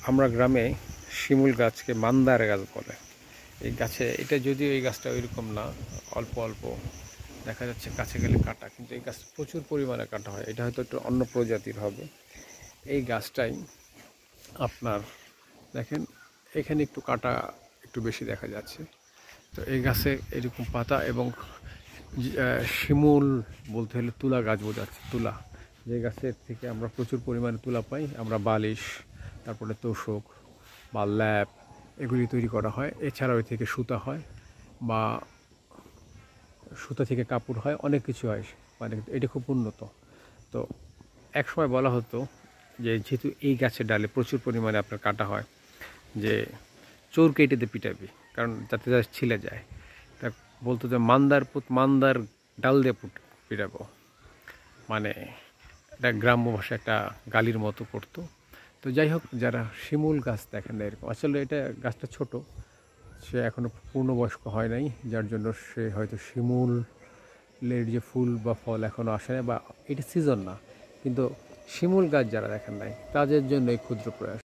আমরা গ্রামে শিমুল গাছকে মান্দার গাছ বলে। এই গাছে এটা যদিও এই গাছটা ওইরকম না, অল্প অল্প দেখা যাচ্ছে কাছে গেলে কাটা, কিন্তু এই গাছ প্রচুর পরিমাণে কাটা হয়। এটা হয়তো একটু অন্য প্রজাতির হবে। এই গাছটাই আপনার দেখেন এখানে একটু কাটা একটু বেশি দেখা যাচ্ছে। তো এই গাছে এরকম পাতা এবং শিমুল বলতে হলে তুলা গাছ বোঝাচ্ছে। তুলা, যে গাছের থেকে আমরা প্রচুর পরিমাণে তুলা পাই, আমরা বালিশ, তারপরে তোষক বা ল্যাপ এগুলি তৈরি করা হয়। এছাড়া ওই থেকে সুতা হয় বা সুতা থেকে কাপড় হয়, অনেক কিছু হয়। মানে এটা খুব উন্নত। তো এক সময় বলা হতো যে যেহেতু এই গাছের ডালে প্রচুর পরিমাণে আপনার কাটা হয়, যে চোর কেটে দিয়ে পিটাবি, কারণ যাতে যা ছিলে যায়। তা বলতো যে মান্দার ডাল দিয়ে পিটাবো, মানে এটা গ্রাম্য ভাষায় একটা গালির মতো করতো। তো যাই হোক, যারা শিমুল গাছ দেখেন না এরকম, আসলে এটা গাছটা ছোট, সে এখনও পূর্ণবয়স্ক হয় নাই, যার জন্য সে হয়তো শিমুলের যে ফুল বা ফল এখনও আসে না, বা এটা সিজন না। কিন্তু শিমুল গাছ যারা দেখেন নাই তাদের জন্য এই ক্ষুদ্র প্রয়াস।